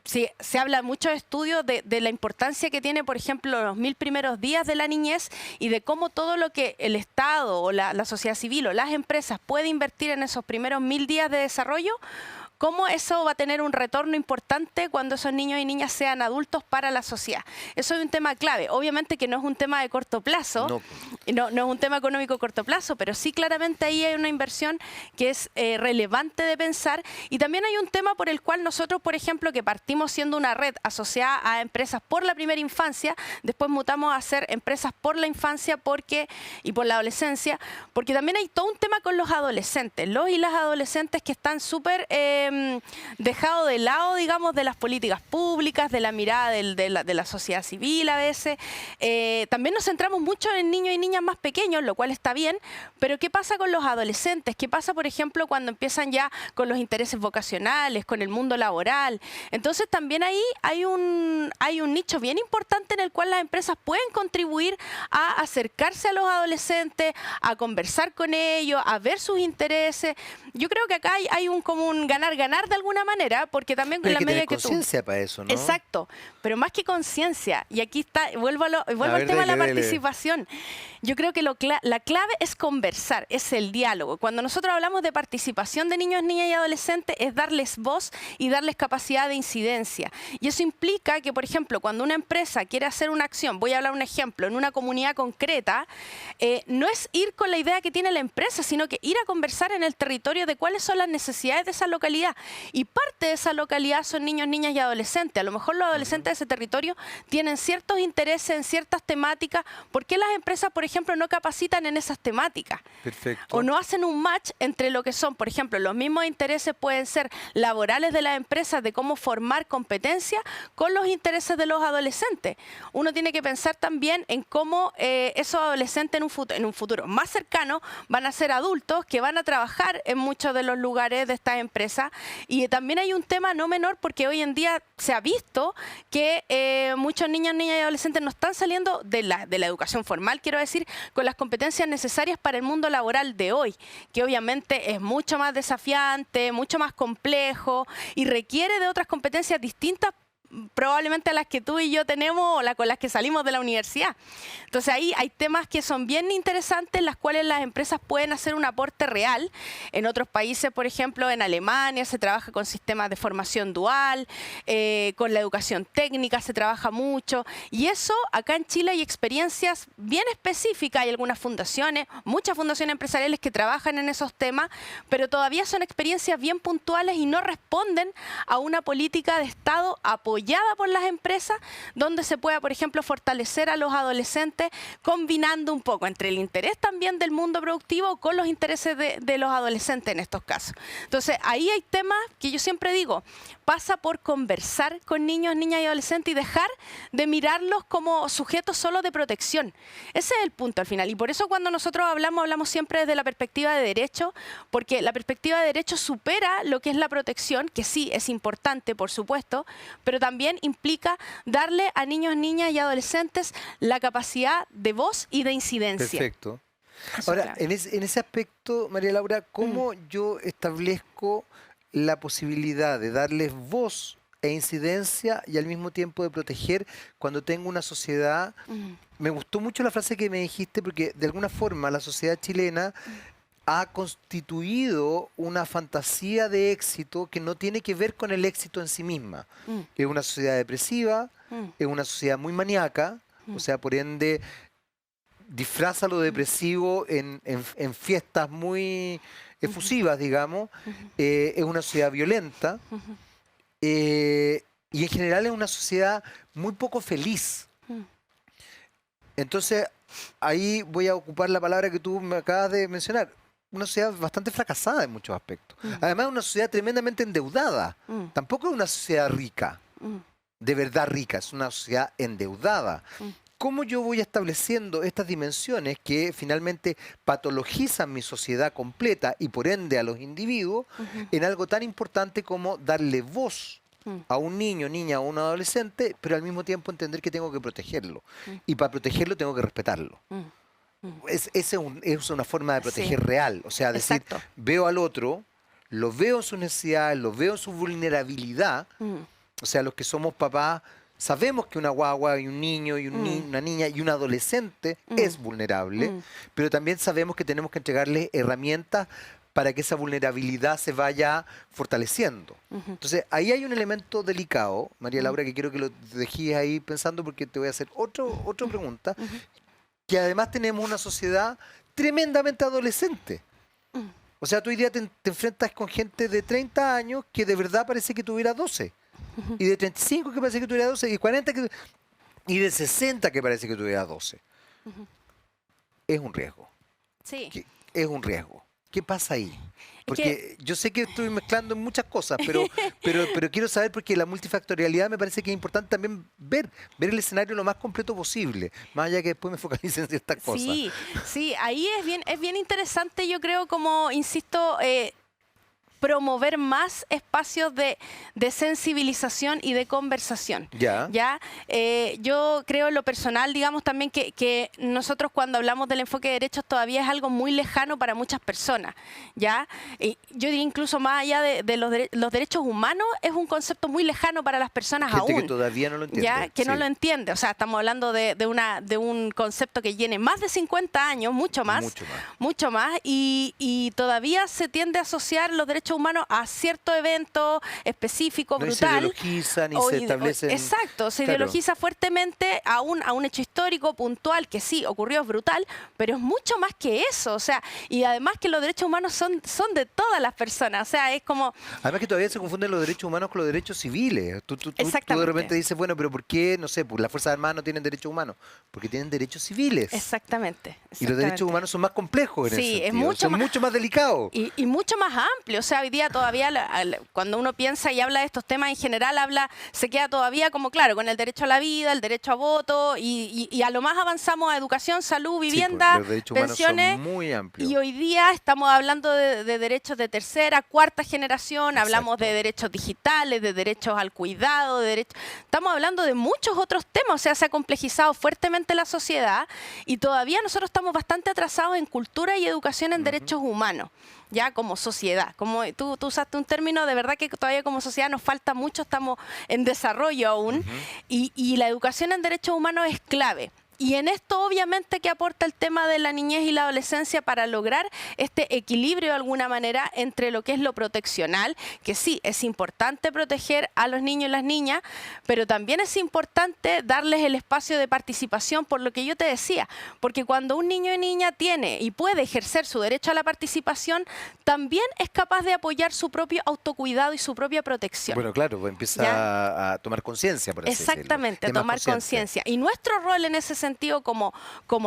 Se habla mucho de estudios de la importancia que tiene, por ejemplo, los 1000 primeros días de la niñez y de cómo todo lo que el Estado o la sociedad civil o las empresas puede invertir en esos primeros 1000 días de desarrollo, cómo eso va a tener un retorno importante cuando esos niños y niñas sean adultos para la sociedad. Eso es un tema clave. Obviamente que no es un tema de corto plazo, no es un tema económico a corto plazo, pero sí claramente ahí hay una inversión que es relevante de pensar. Y también hay un tema por el cual nosotros, por ejemplo, que partimos siendo una red asociada a empresas por la primera infancia, después mutamos a ser empresas por la infancia y por la adolescencia, porque también hay todo un tema con los adolescentes, los y las adolescentes que están súper dejado de lado, digamos, de las políticas públicas, de la mirada de la sociedad civil a veces. También nos centramos mucho en niños y niñas más pequeños, lo cual está bien, pero ¿qué pasa con los adolescentes? ¿Qué pasa, por ejemplo, cuando empiezan ya con los intereses vocacionales, con el mundo laboral? Entonces también ahí hay un nicho bien importante en el cual las empresas pueden contribuir a acercarse a los adolescentes, a conversar con ellos, a ver sus intereses. Yo creo que acá hay como un ganar-ganar. ganar de alguna manera, porque también Pero con hay la que medida tener que tú... conciencia para eso, ¿no? Exacto, pero más que conciencia, y aquí está, vuelvo A al ver, tema de la dele, dele. participación. Yo creo que la clave es conversar, es el diálogo. Cuando nosotros hablamos de participación de niños, niñas y adolescentes, es darles voz y darles capacidad de incidencia. Y eso implica que, por ejemplo, cuando una empresa quiere hacer una acción, voy a hablar un ejemplo, en una comunidad concreta, no es ir con la idea que tiene la empresa, sino que ir a conversar en el territorio de cuáles son las necesidades de esa localidad. Y parte de esa localidad son niños, niñas y adolescentes. A lo mejor los adolescentes de ese territorio tienen ciertos intereses en ciertas temáticas. ¿Por qué las empresas, por ejemplo, no capacitan en esas temáticas? Perfecto. O no hacen un match entre lo que son, por ejemplo, los mismos intereses pueden ser laborales de las empresas de cómo formar competencia con los intereses de los adolescentes. Uno tiene que pensar también en cómo esos adolescentes en un futuro más cercano van a ser adultos que van a trabajar en muchos de los lugares de estas empresas. Y también hay un tema no menor porque hoy en día se ha visto que muchos niños, niñas y adolescentes no están saliendo de la educación formal, quiero decir, con las competencias necesarias para el mundo laboral de hoy, que obviamente es mucho más desafiante, mucho más complejo y requiere de otras competencias distintas probablemente a las que tú y yo tenemos o con las que salimos de la universidad. Entonces ahí hay temas que son bien interesantes, en las cuales las empresas pueden hacer un aporte real. En otros países, por ejemplo, en Alemania se trabaja con sistemas de formación dual, con la educación técnica se trabaja mucho, y eso acá en Chile hay experiencias bien específicas, hay algunas fundaciones, muchas fundaciones empresariales que trabajan en esos temas, pero todavía son experiencias bien puntuales y no responden a una política de Estado apoyada por las empresas, donde se pueda, por ejemplo, fortalecer a los adolescentes, combinando un poco entre el interés también del mundo productivo con los intereses de los adolescentes en estos casos. Entonces, ahí hay temas que yo siempre digo, pasa por conversar con niños, niñas y adolescentes y dejar de mirarlos como sujetos solo de protección. Ese es el punto al final. Y por eso cuando nosotros hablamos siempre desde la perspectiva de derecho, porque la perspectiva de derecho supera lo que es la protección, que sí es importante, por supuesto, pero también implica darle a niños, niñas y adolescentes la capacidad de voz y de incidencia. Perfecto. Eso, Ahora, claro. en ese aspecto, María Laura, ¿cómo yo establezco la posibilidad de darles voz e incidencia y al mismo tiempo de proteger cuando tengo una sociedad? Me gustó mucho la frase que me dijiste porque de alguna forma la sociedad chilena ha constituido una fantasía de éxito que no tiene que ver con el éxito en sí misma. Es una sociedad depresiva, es una sociedad muy maníaca, o sea, por ende, disfraza lo depresivo en fiestas muy efusivas, digamos. Es una sociedad violenta y en general es una sociedad muy poco feliz. Entonces, ahí voy a ocupar la palabra que tú me acabas de mencionar. Una sociedad bastante fracasada en muchos aspectos. Además, una sociedad tremendamente endeudada. Tampoco es una sociedad rica, de verdad rica, es una sociedad endeudada. ¿Cómo yo voy estableciendo estas dimensiones que finalmente patologizan mi sociedad completa y por ende a los individuos en algo tan importante como darle voz a un niño, niña o un adolescente, pero al mismo tiempo entender que tengo que protegerlo? Y para protegerlo tengo que respetarlo. Es una forma de proteger real. O sea, decir, Exacto. veo al otro, lo veo en sus necesidades, lo veo en su vulnerabilidad. O sea, los que somos papás sabemos que una guagua y un niño y una niña y un adolescente es vulnerable, pero también sabemos que tenemos que entregarles herramientas para que esa vulnerabilidad se vaya fortaleciendo. Entonces, ahí hay un elemento delicado, María Laura, que quiero que lo dejes ahí pensando porque te voy a hacer otra pregunta, que además tenemos una sociedad tremendamente adolescente. O sea, tú hoy día te enfrentas con gente de 30 años que de verdad parece que tuviera 12. Y de 35 que parece que tuviera 12. Y 40 y de 60 que parece que tuviera 12. Es un riesgo. Sí. Es un riesgo. ¿Qué pasa ahí? Es Porque yo sé que estoy mezclando en muchas cosas, pero quiero saber porque la multifactorialidad me parece que es importante también ver el escenario lo más completo posible, más allá que después me focalice en ciertas cosas. Sí, sí, ahí es bien interesante, yo creo, como insisto, promover más espacios de sensibilización y de conversación. Ya. Yo creo en lo personal, digamos también que nosotros cuando hablamos del enfoque de derechos todavía es algo muy lejano para muchas personas. ¿Ya? Yo diría incluso más allá de los derechos humanos, es un concepto muy lejano para las personas Gente aún. que todavía no lo entiende. ¿Ya? Que no lo entiende. O sea, estamos hablando de un concepto que tiene más de 50 años, mucho más. Mucho más. Y todavía se tiende a asociar los derechos humanos a cierto evento específico, no brutal. Se ideologiza ni se establece. Exacto, se ideologiza fuertemente a un hecho histórico puntual que sí, ocurrió, es brutal, pero es mucho más que eso. O sea, y además que los derechos humanos son de todas las personas. O sea, es como... Además que todavía se confunden los derechos humanos con los derechos civiles. Tú de repente dices, bueno, pero ¿por qué, no sé, pues las Fuerzas Armadas no tienen derechos humanos? Porque tienen derechos civiles. Exactamente. Y los derechos humanos son más complejos en ese sentido. Son mucho más delicados. Y mucho más amplio. O sea, hoy día todavía, cuando uno piensa y habla de estos temas en general, se queda todavía como, claro, con el derecho a la vida, el derecho a voto, y a lo más avanzamos a educación, salud, vivienda, los derechos pensiones. humanos son muy amplios. Y hoy día estamos hablando de derechos de tercera, cuarta generación, hablamos de derechos digitales, de derechos al cuidado, estamos hablando de muchos otros temas. O sea, se ha complejizado fuertemente la sociedad y todavía nosotros estamos bastante atrasados en cultura y educación en derechos humanos, ya como sociedad. Como tú usaste un término, de verdad que todavía como sociedad nos falta mucho, estamos en desarrollo aún, y la educación en derechos humanos es clave. Y en esto obviamente que aporta el tema de la niñez y la adolescencia para lograr este equilibrio de alguna manera entre lo que es lo proteccional, que sí, es importante proteger a los niños y las niñas, pero también es importante darles el espacio de participación, por lo que yo te decía, porque cuando un niño y niña tiene y puede ejercer su derecho a la participación, también es capaz de apoyar su propio autocuidado y su propia protección. Bueno, claro, empieza a tomar conciencia, por así decirlo. Exactamente, a tomar conciencia. Y nuestro rol en ese sentido como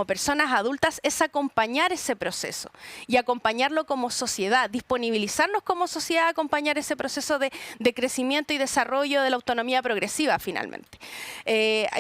personas adultas es acompañar ese proceso y acompañarlo como sociedad, disponibilizarnos como sociedad a acompañar ese proceso de crecimiento y desarrollo de la autonomía progresiva finalmente.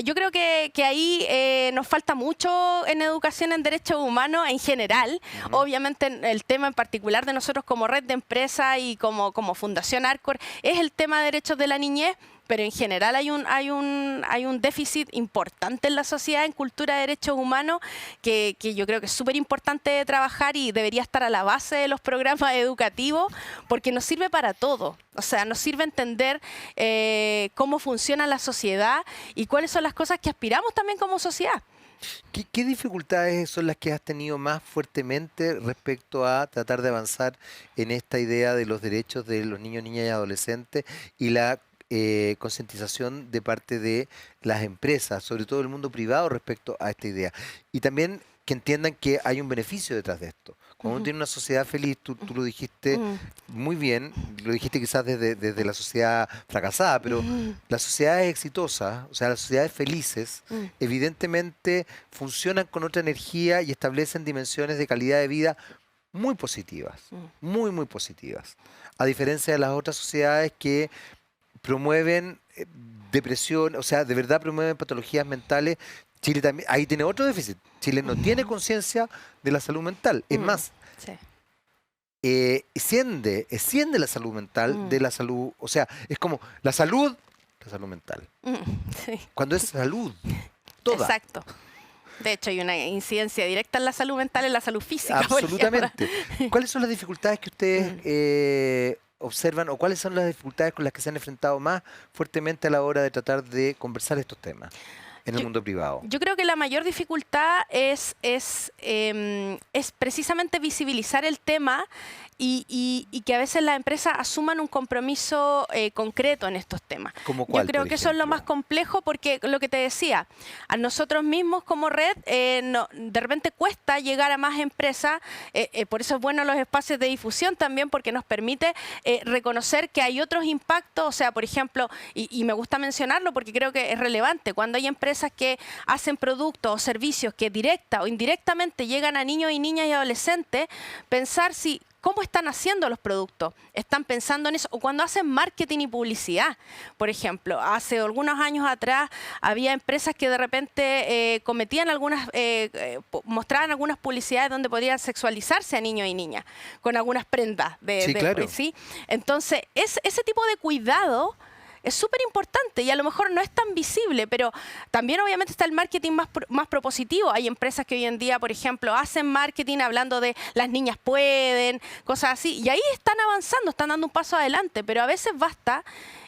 Yo creo que ahí nos falta mucho en educación en derechos humanos en general. Obviamente el tema en particular de nosotros como red de empresas y como Fundación Arcor es el tema de derechos de la niñez, pero en general hay un déficit importante en la sociedad en cultura de derechos humanos que yo creo que es súper importante de trabajar y debería estar a la base de los programas educativos porque nos sirve para todo. O sea, nos sirve entender cómo funciona la sociedad y cuáles son las cosas que aspiramos también como sociedad. ¿Qué dificultades son las que has tenido más fuertemente respecto a tratar de avanzar en esta idea de los derechos de los niños, niñas y adolescentes y la concientización de parte de las empresas, sobre todo el mundo privado respecto a esta idea? Y también que entiendan que hay un beneficio detrás de esto. Cuando uno tiene una sociedad feliz, tú lo dijiste muy bien, lo dijiste quizás desde la sociedad fracasada, pero las sociedades exitosas, o sea, las sociedades felices, evidentemente funcionan con otra energía y establecen dimensiones de calidad de vida muy positivas, muy, muy positivas. A diferencia de las otras sociedades que promueven depresión, o sea, de verdad promueven patologías mentales. Chile también, ahí tiene otro déficit. Chile no tiene conciencia de la salud mental. Es más, esciende la salud mental de la salud, o sea, es como la salud mental. Cuando es salud, toda. Exacto. De hecho, hay una incidencia directa en la salud mental, en la salud física. Absolutamente. ¿Cuáles son las dificultades que ustedes observan o cuáles son las dificultades con las que se han enfrentado más fuertemente a la hora de tratar de conversar estos temas en el mundo privado? Yo creo que la mayor dificultad es precisamente visibilizar el tema y que a veces las empresas asuman un compromiso concreto en estos temas. ¿Cómo cuál, yo creo que eso es lo más complejo porque lo que te decía, a nosotros mismos como red de repente cuesta llegar a más empresas, por eso es bueno los espacios de difusión también porque nos permite reconocer que hay otros impactos, o sea, por ejemplo, y me gusta mencionarlo porque creo que es relevante, cuando hay empresas que hacen productos o servicios que directa o indirectamente llegan a niños y niñas y adolescentes, pensar si cómo están haciendo los productos. ¿Están pensando en eso? O cuando hacen marketing y publicidad, por ejemplo. Hace algunos años atrás había empresas que de repente cometían mostraban algunas publicidades donde podían sexualizarse a niños y niñas con algunas prendas. Sí, claro. ¿sí? Entonces, ese tipo de cuidado es súper importante y a lo mejor no es tan visible, pero también obviamente está el marketing más propositivo. Hay empresas que hoy en día, por ejemplo, hacen marketing hablando de las niñas pueden, cosas así, y ahí están avanzando, están dando un paso adelante, pero a veces basta,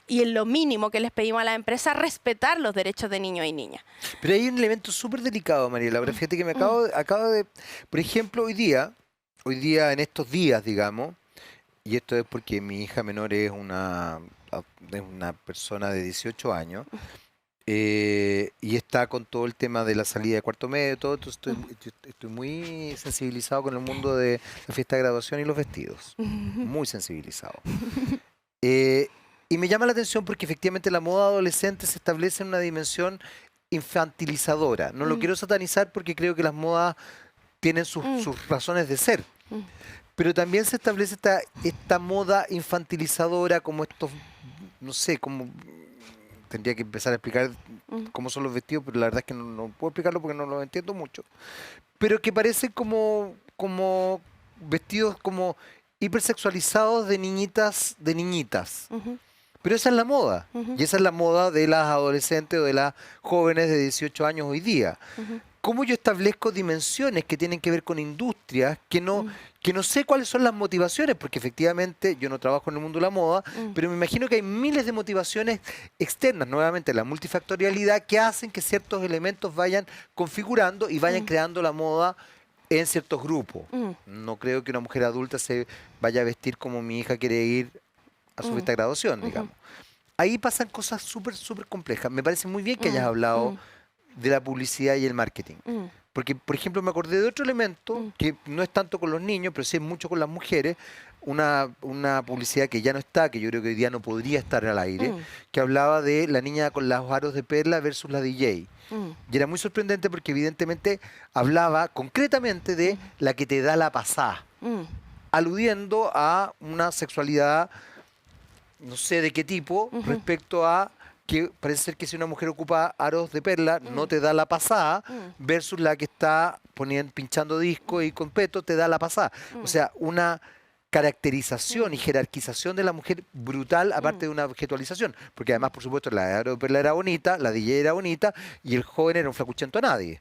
y en lo mínimo que les pedimos a las empresas, respetar los derechos de niños y niñas. Pero hay un elemento súper delicado, Mariela. Ahora fíjate que me acabo de... Por ejemplo, hoy día, en estos días, digamos, y esto es porque mi hija menor es una persona de 18 años y está con todo el tema de la salida de cuarto medio, todo, entonces estoy muy sensibilizado con el mundo de la fiesta de graduación y los vestidos. Muy sensibilizado. Y me llama la atención porque efectivamente la moda adolescente se establece en una dimensión infantilizadora. No lo quiero satanizar porque creo que las modas tienen sus razones de ser. Pero también se establece esta moda infantilizadora, como estos, no sé, como tendría que empezar a explicar cómo son los vestidos, pero la verdad es que no puedo explicarlo porque no lo entiendo mucho. Pero que parecen como vestidos como hipersexualizados de niñitas. Pero esa es la moda. Y esa es la moda de las adolescentes o de las jóvenes de 18 años hoy día. ¿Cómo yo establezco dimensiones que tienen que ver con industrias que no sé cuáles son las motivaciones? Porque efectivamente yo no trabajo en el mundo de la moda, pero me imagino que hay miles de motivaciones externas, nuevamente la multifactorialidad, que hacen que ciertos elementos vayan configurando y vayan creando la moda en ciertos grupos. No creo que una mujer adulta se vaya a vestir como mi hija quiere ir a su fiesta de graduación, digamos. Ahí pasan cosas súper, súper complejas. Me parece muy bien que hayas hablado de la publicidad y el marketing. Porque, por ejemplo, me acordé de otro elemento que no es tanto con los niños, pero sí es mucho con las mujeres. Una publicidad que ya no está, que yo creo que hoy día no podría estar al aire, que hablaba de la niña con los aros de perla versus la DJ. Y era muy sorprendente porque evidentemente hablaba concretamente de la que te da la pasada, aludiendo a una sexualidad, no sé de qué tipo, respecto a que parece ser que si una mujer ocupa aros de perla no te da la pasada, versus la que está pinchando disco y con peto te da la pasada. O sea, una caracterización y jerarquización de la mujer brutal, aparte de una objetualización. Porque además, por supuesto, la de aro de perla era bonita, la DJ era bonita y el joven era un flacuchento a nadie.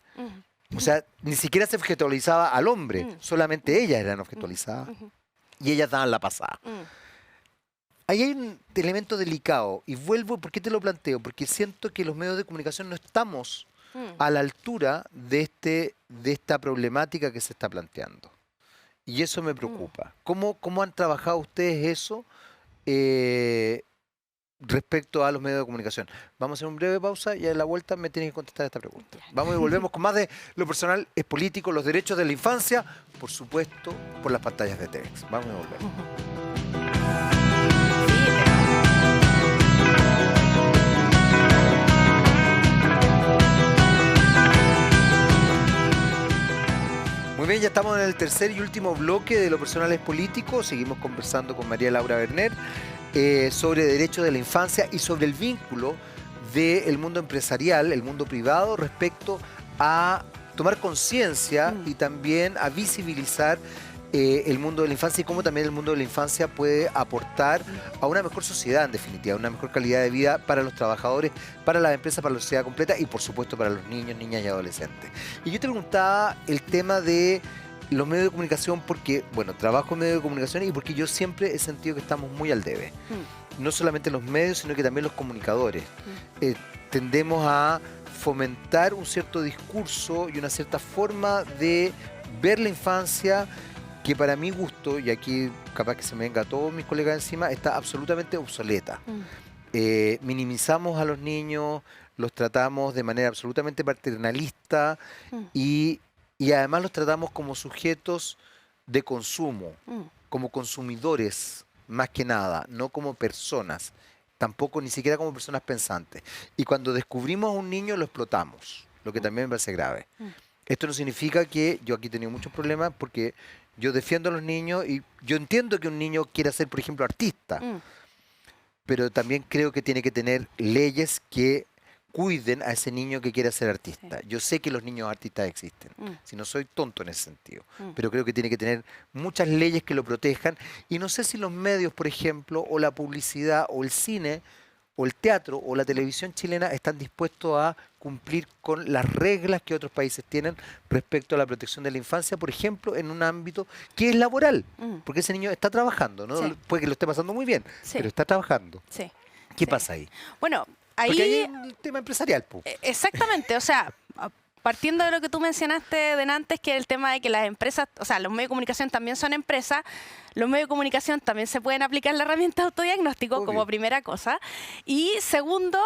O sea, ni siquiera se objetualizaba al hombre, solamente ellas eran objetualizadas y ellas daban la pasada. Ahí hay un elemento delicado y vuelvo, ¿por qué te lo planteo? Porque siento que los medios de comunicación no estamos a la altura de esta problemática que se está planteando. Y eso me preocupa. ¿Cómo han trabajado ustedes eso respecto a los medios de comunicación? Vamos a hacer una breve pausa y a la vuelta me tienes que contestar esta pregunta. Vamos y volvemos con más de Lo Personal es Político, los derechos de la infancia, por supuesto, por las pantallas de TVX. Vamos y volvemos. Muy bien, ya estamos en el tercer y último bloque de Lo Personal es Político. Seguimos conversando con María Laura Berner sobre derechos de la infancia y sobre el vínculo del mundo empresarial, el mundo privado, respecto a tomar conciencia y también a visibilizar el mundo de la infancia y cómo también el mundo de la infancia puede aportar a una mejor sociedad, en definitiva, una mejor calidad de vida para los trabajadores, para las empresas, para la sociedad completa y, por supuesto, para los niños, niñas y adolescentes. Y yo te preguntaba el tema de los medios de comunicación porque, bueno, trabajo en medios de comunicación y porque yo siempre he sentido que estamos muy al debe. No solamente los medios, sino que también los comunicadores. Tendemos a fomentar un cierto discurso y una cierta forma de ver la infancia que para mi gusto, y aquí capaz que se me venga a todos mis colegas encima, está absolutamente obsoleta. Minimizamos a los niños, los tratamos de manera absolutamente paternalista y además los tratamos como sujetos de consumo, como consumidores más que nada, no como personas, tampoco ni siquiera como personas pensantes. Y cuando descubrimos a un niño lo explotamos, lo que también me parece grave. Esto no significa que yo aquí he tenido muchos problemas porque Yo defiendo a los niños y yo entiendo que un niño quiera ser, por ejemplo, artista, Mm, pero también creo que tiene que tener leyes que cuiden a ese niño que quiera ser artista. sí, Yo sé que los niños artistas existen, mm, si no soy tonto en ese sentido, mm. pero creo que tiene que tener muchas leyes que lo protejan y no sé si los medios, por ejemplo, o la publicidad o el cine o el teatro o la televisión chilena están dispuestos a cumplir con las reglas que otros países tienen respecto a la protección de la infancia, por ejemplo, en un ámbito que es laboral, Mm, porque ese niño está trabajando, ¿no? sí, Puede que lo esté pasando muy bien, sí, pero está trabajando. sí, ¿Qué sí. pasa ahí? Bueno, Porque ahí ahí hay un tema empresarial, po. exactamente, o sea, partiendo de lo que tú mencionaste antes, que el tema de que las empresas, o sea, los medios de comunicación también son empresas, los medios de comunicación también se pueden aplicar la herramienta de autodiagnóstico como Obvio. primera cosa. Y segundo,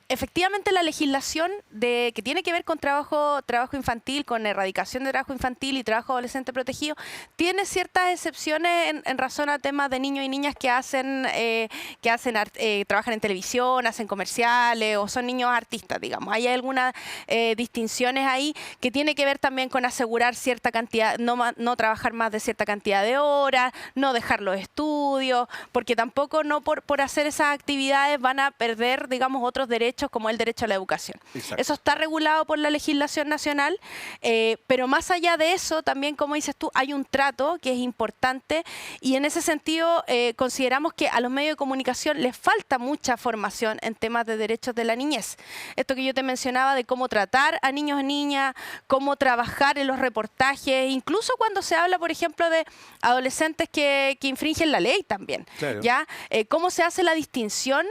efectivamente la legislación que tiene que ver con trabajo infantil, con erradicación de trabajo infantil y trabajo adolescente protegido, tiene ciertas excepciones en razón a temas de niños y niñas que trabajan en televisión, hacen comerciales o son niños artistas, digamos. Hay algunas distinciones ahí que tiene que ver también con asegurar cierta cantidad, no trabajar más de cierta cantidad de horas, no dejar los estudios, porque tampoco no por hacer esas actividades van a perder, digamos, otros derechos como el derecho a la educación. Exacto. Eso está regulado por la legislación nacional, pero más allá de eso, también, como dices tú, hay un trato que es importante y en ese sentido consideramos que a los medios de comunicación les falta mucha formación en temas de derechos de la niñez. Esto que yo te mencionaba de cómo tratar a niños y niñas, cómo trabajar en los reportajes, incluso cuando se habla, por ejemplo, de adolescentes que infringen la ley también. Claro. ¿Ya? Cómo se hace la distinción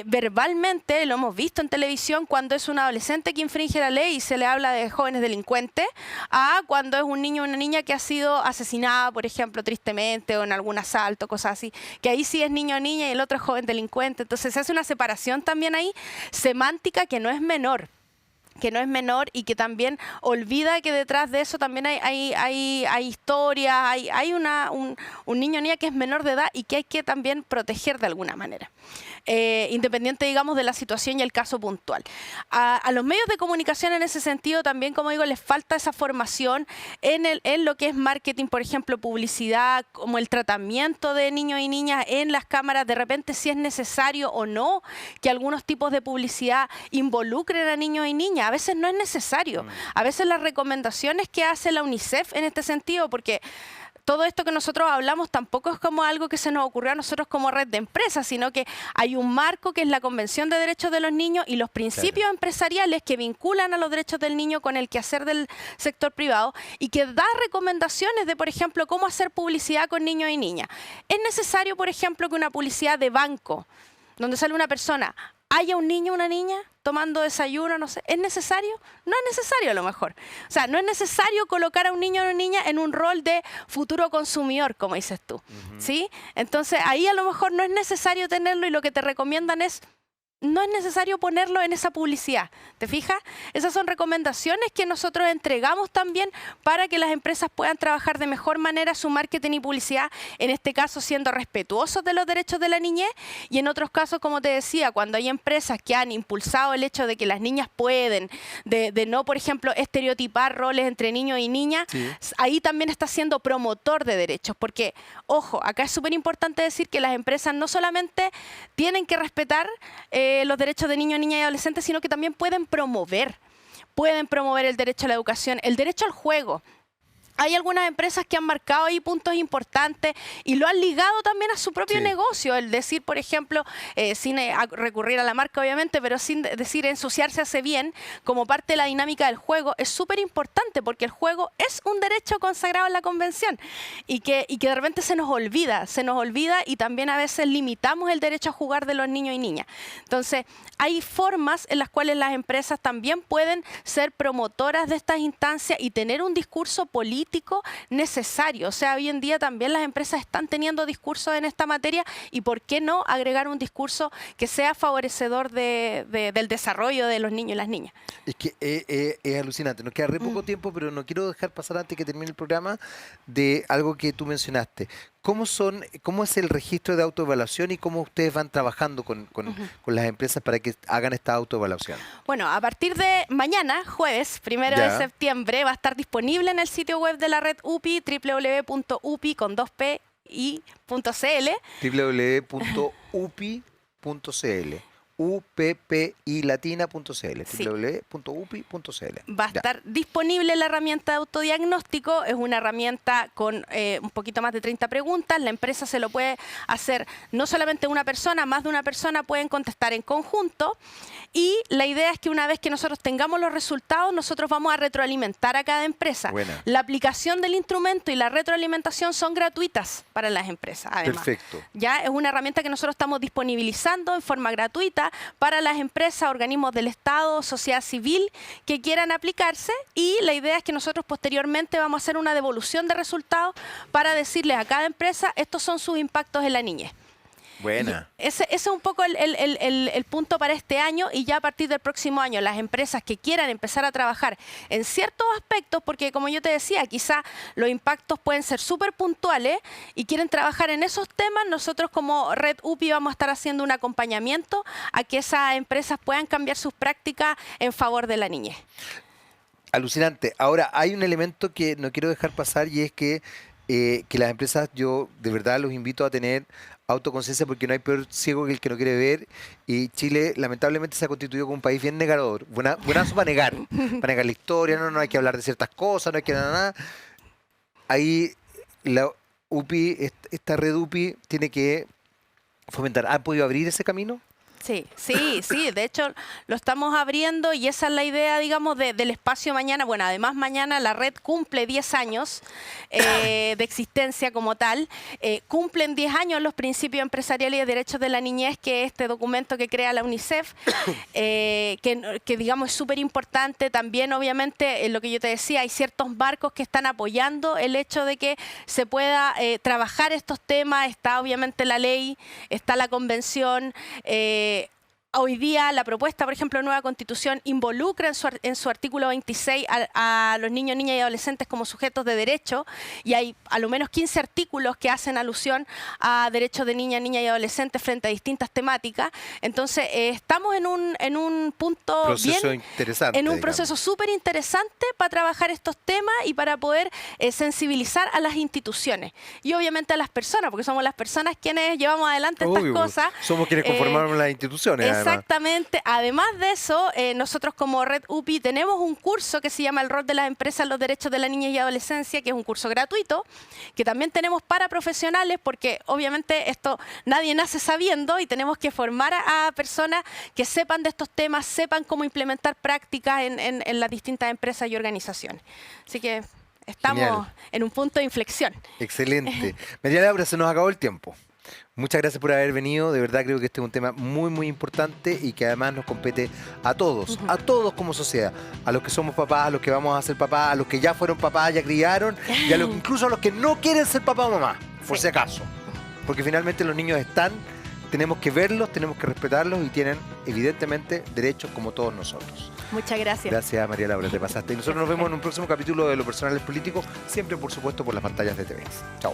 verbalmente, lo hemos visto en televisión, cuando es un adolescente que infringe la ley y se le habla de jóvenes delincuentes, a cuando es un niño o una niña que ha sido asesinada, por ejemplo, tristemente, o en algún asalto, cosas así, que ahí sí es niño o niña y el otro es joven delincuente. Entonces se hace una separación también ahí semántica que no es menor y que también olvida que detrás de eso también hay historias, hay un niño o niña que es menor de edad y que hay que también proteger de alguna manera. Independiente, digamos, de la situación y el caso puntual. A los medios de comunicación en ese sentido también, como digo, les falta esa formación en lo que es marketing, por ejemplo, publicidad, como el tratamiento de niños y niñas en las cámaras, de repente si es necesario o no que algunos tipos de publicidad involucren a niños y niñas. A veces no es necesario. A veces las recomendaciones que hace la UNICEF en este sentido, porque todo esto que nosotros hablamos tampoco es como algo que se nos ocurrió a nosotros como red de empresas, sino que hay un marco que es la Convención de Derechos de los Niños y los principios empresariales que vinculan a los derechos del niño con el quehacer del sector privado y que da recomendaciones de, por ejemplo, cómo hacer publicidad con niños y niñas. Es necesario, por ejemplo, que una publicidad de banco, donde sale una persona, haya un niño o una niña tomando desayuno, no sé, ¿es necesario? No es necesario a lo mejor. O sea, no es necesario colocar a un niño o una niña en un rol de futuro consumidor, como dices tú, ¿sí? Entonces, ahí a lo mejor no es necesario tenerlo y lo que te recomiendan es no es necesario ponerlo en esa publicidad. ¿Te fijas? Esas son recomendaciones que nosotros entregamos también para que las empresas puedan trabajar de mejor manera su marketing y publicidad, en este caso siendo respetuosos de los derechos de la niñez y en otros casos, como te decía, cuando hay empresas que han impulsado el hecho de que las niñas pueden, de no, por ejemplo, estereotipar roles entre niños y niñas, Sí. ahí también está siendo promotor de derechos, porque, ojo, acá es súper importante decir que las empresas no solamente tienen que respetar los derechos de niños, niñas y adolescentes, sino que también pueden promover el derecho a la educación, el derecho al juego. Hay algunas empresas que han marcado ahí puntos importantes y lo han ligado también a su propio negocio. El decir, por ejemplo, sin recurrir a la marca obviamente, pero sin decir ensuciarse hace bien, como parte de la dinámica del juego, es súper importante porque el juego es un derecho consagrado en la Convención y que de repente se nos olvida y también a veces limitamos el derecho a jugar de los niños y niñas. Entonces, hay formas en las cuales las empresas también pueden ser promotoras de estas instancias y tener un discurso político necesario. O sea, hoy en día también las empresas están teniendo discursos en esta materia y ¿por qué no agregar un discurso que sea favorecedor del desarrollo de los niños y las niñas? Es que es alucinante. Nos queda re poco tiempo, pero no quiero dejar pasar antes que termine el programa de algo que tú mencionaste. ¿Cómo es el registro de autoevaluación y cómo ustedes van trabajando con las empresas para que hagan esta autoevaluación? Bueno, a partir de mañana, jueves, 1 de septiembre, va a estar disponible en el sitio web de la red UPI, www.upi.cl. www.upi.cl. uppilatina.cl, Sí. www.upi.cl. Va a estar disponible la herramienta de autodiagnóstico. Es una herramienta con un poquito más de 30 preguntas. La empresa se lo puede hacer no solamente una persona, más de una persona pueden contestar en conjunto. Y la idea es que una vez que nosotros tengamos los resultados, nosotros vamos a retroalimentar a cada empresa. Buena. La aplicación del instrumento y la retroalimentación son gratuitas para las empresas, además. Perfecto. Ya es una herramienta que nosotros estamos disponibilizando en forma gratuita para las empresas, organismos del Estado, sociedad civil que quieran aplicarse, y la idea es que nosotros posteriormente vamos a hacer una devolución de resultados para decirles a cada empresa estos son sus impactos en la niñez. Buena. Ese es un poco el punto para este año, y ya a partir del próximo año las empresas que quieran empezar a trabajar en ciertos aspectos, porque como yo te decía, quizá los impactos pueden ser súper puntuales y quieren trabajar en esos temas, nosotros como Red UPI vamos a estar haciendo un acompañamiento a que esas empresas puedan cambiar sus prácticas en favor de la niñez. Alucinante. Ahora, hay un elemento que no quiero dejar pasar, y es que las empresas, yo de verdad los invito a tener autoconciencia, porque no hay peor ciego que el que no quiere ver, y Chile lamentablemente se ha constituido como un país bien negador, buenazo para negar la historia, no hay que hablar de ciertas cosas, no hay que nada. Ahí la UPI, esta red UPI tiene que fomentar. ¿Han podido abrir ese camino? Sí. De hecho, lo estamos abriendo, y esa es la idea, digamos, del espacio mañana. Bueno, además mañana la red cumple 10 años de existencia como tal. Cumplen 10 años los principios empresariales y de derechos de la niñez, que es este documento que crea la UNICEF, que digamos es súper importante. También, obviamente, lo que yo te decía, hay ciertos marcos que están apoyando el hecho de que se pueda trabajar estos temas. Está obviamente la ley, está la convención. Hoy día la propuesta, por ejemplo, nueva constitución involucra en su artículo 26 a los niños, niñas y adolescentes como sujetos de derecho, y hay a lo menos 15 artículos que hacen alusión a derechos de niñas, niñas y adolescentes frente a distintas temáticas. Entonces, estamos en un punto interesante, en un proceso súper interesante para trabajar estos temas y para poder sensibilizar a las instituciones y obviamente a las personas, porque somos las personas quienes llevamos adelante estas cosas. Somos quienes conformamos las instituciones. Exactamente. Además de eso, nosotros como Red UPI tenemos un curso que se llama El rol de las empresas en los derechos de la niñez y adolescencia, que es un curso gratuito, que también tenemos para profesionales, porque obviamente esto nadie nace sabiendo, y tenemos que formar a personas que sepan de estos temas, sepan cómo implementar prácticas en las distintas empresas y organizaciones. Así que estamos en un punto de inflexión. Excelente. María Laura, se nos acabó el tiempo. Muchas gracias por haber venido. De verdad creo que este es un tema muy, muy importante, y que además nos compete a todos como sociedad. A los que somos papás, a los que vamos a ser papás, a los que ya fueron papás, ya criaron, y incluso a los que no quieren ser papá o mamá, por si acaso. Porque finalmente los niños están, tenemos que verlos, tenemos que respetarlos, y tienen evidentemente derechos como todos nosotros. Muchas gracias. Gracias, María Laura, te pasaste. Y nosotros nos vemos en un próximo capítulo de Lo Personal es Político, siempre por supuesto por las pantallas de TVX. Chao.